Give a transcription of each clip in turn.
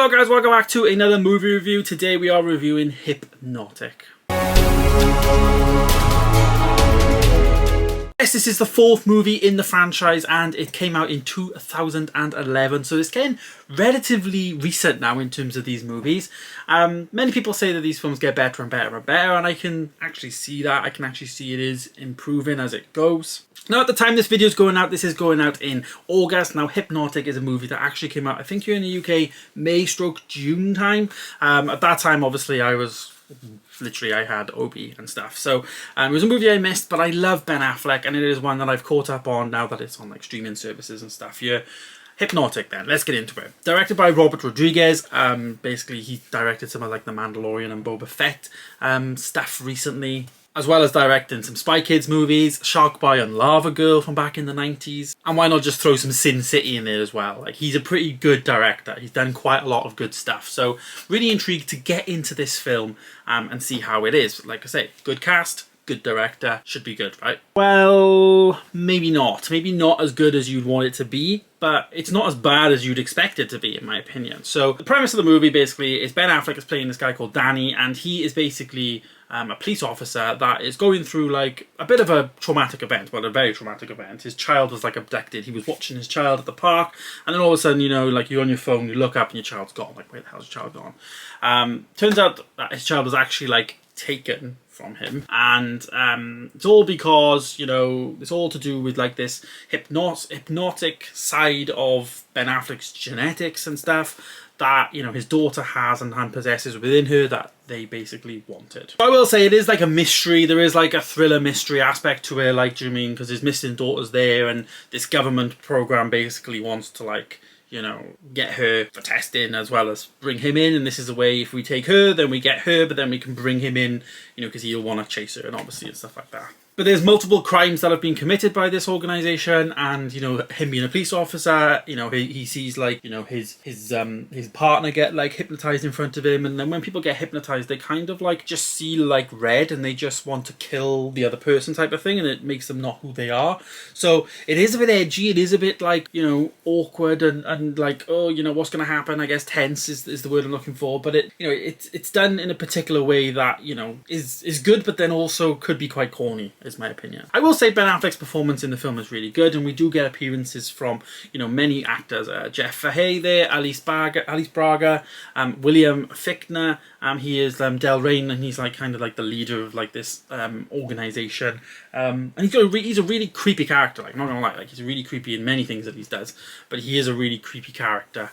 Hello guys, welcome back to another movie review. Today we are reviewing Hypnotic. Yes, this is the fourth movie in the franchise and it came out in 2011, so it's getting relatively recent now in terms of these movies. Many people say that these films get better and better and better, and I can actually see that. I can actually see it is improving as it goes. Now, at the time this video is going out, this is going out in August. Now, Hypnotic is a movie that actually came out, I think here in the UK, May/June time. At that time, obviously, I had Obi and stuff. So it was a movie I missed, but I love Ben Affleck, and it is one that I've caught up on now that it's on like streaming services and stuff. Yeah. Hypnotic then, let's get into it. Directed by Robert Rodriguez. Basically he directed some of like The Mandalorian and Boba Fett stuff recently, as well as directing some Spy Kids movies, Shark Boy and Lava Girl from back in the 90s. And why not just throw some Sin City in there as well? Like, he's a pretty good director. He's done quite a lot of good stuff. So really intrigued to get into this film and see how it is. Like I say, good cast, good director, should be good, right? Well, maybe not. Maybe not as good as you'd want it to be, but it's not as bad as you'd expect it to be, in my opinion. So the premise of the movie basically is Ben Affleck is playing this guy called Danny, and he is basically a police officer that is going through like a bit of a traumatic event, well, a very traumatic event. His child was like abducted. He was watching his child at the park, and then all of a sudden, you know, like you're on your phone, you look up and your child's gone. Like, where the hell's your child gone? Turns out that his child was actually like taken from him, and it's all because, you know, it's all to do with like this hypnotic side of Ben Affleck's genetics and stuff that, you know, his daughter has and possesses within her that they basically wanted. So I will say it is like a mystery. There is like a thriller mystery aspect to it, like, do you mean, because his missing daughter's there and this government program basically wants to, like, you know, get her for testing as well as bring him in, and this is a way, if we take her then we get her, but then we can bring him in, you know, because he'll want to chase her and obviously and stuff like that. But there's multiple crimes that have been committed by this organization, and, you know, him being a police officer, you know, he sees like, you know, his partner get like hypnotized in front of him, and then when people get hypnotized they kind of like just see like red and they just want to kill the other person type of thing, and it makes them not who they are. So it is a bit edgy, it is a bit like, you know, awkward and like, oh, you know, what's going to happen, I guess tense is the word I'm looking for, but it, you know, it's done in a particular way that, you know, is good, but then also could be quite corny, is my opinion. I will say Ben Affleck's performance in the film is really good, and we do get appearances from, you know, many actors. Jeff Fahey there, Alice Braga, William Fichtner. He is Del Rey, and he's like kind of like the leader of like this organization. And he's a really creepy character. Like, I'm not gonna lie, like, he's really creepy in many things that he does, but he is a really creepy character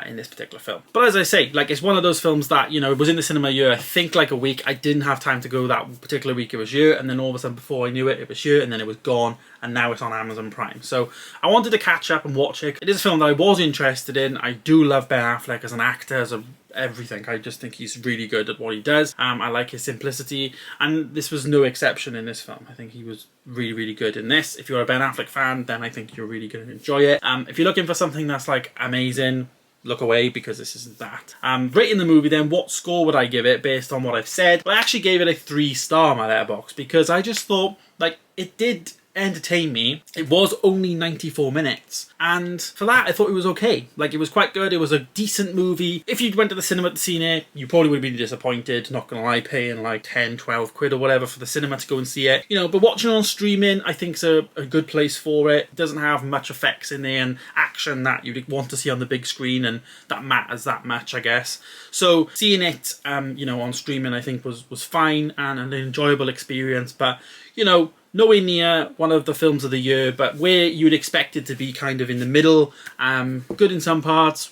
in this particular film. But as I say, like, it's one of those films that, you know, it was in the cinema year, I think like a week. I didn't have time to go that particular week. It was here, and then all of a sudden before I knew it, it was here, and then it was gone, and now it's on Amazon Prime. So I wanted to catch up and watch it. It is a film that I was interested in. I do love Ben Affleck as an actor, as everything. I just think he's really good at what he does. I like his simplicity, and this was no exception in this film. I think he was really, really good in this. If you're a Ben Affleck fan, then I think you're really going to enjoy it. If you're looking for something that's like amazing, look away, because this isn't that. Rating the movie then, what score would I give it based on what I've said? Well, I actually gave it a 3-star on my letterbox, because I just thought, like, it did entertain me. It was only 94 minutes, and for that I thought it was okay. Like, it was quite good. It was a decent movie. If you went to the cinema to see it, you probably would have been disappointed, not gonna lie, paying like 10-12 quid or whatever for the cinema to go and see it, you know. But watching on streaming, I think, is a good place for it. It doesn't have much effects in there and action that you'd want to see on the big screen, and that matters that much, I guess. So seeing it you know, on streaming, I think was fine and an enjoyable experience, but, you know, nowhere near one of the films of the year, but where you'd expect it to be, kind of in the middle. Good in some parts,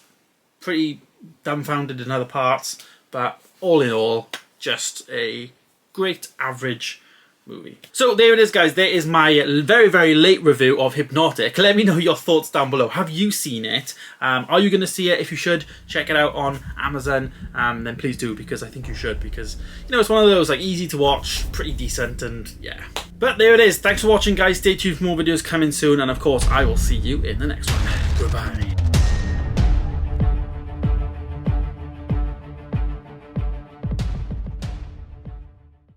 pretty dumbfounded in other parts, but all in all, just a great average movie. So there it is, guys. There is my very, very late review of Hypnotic. Let me know your thoughts down below. Have you seen it? Are you going to see it? If you should, check it out on Amazon. Then please do, because I think you should, because, you know, it's one of those like easy to watch, pretty decent, and yeah. But there it is. Thanks for watching, guys. Stay tuned for more videos coming soon, and of course I will see you in the next one. Goodbye.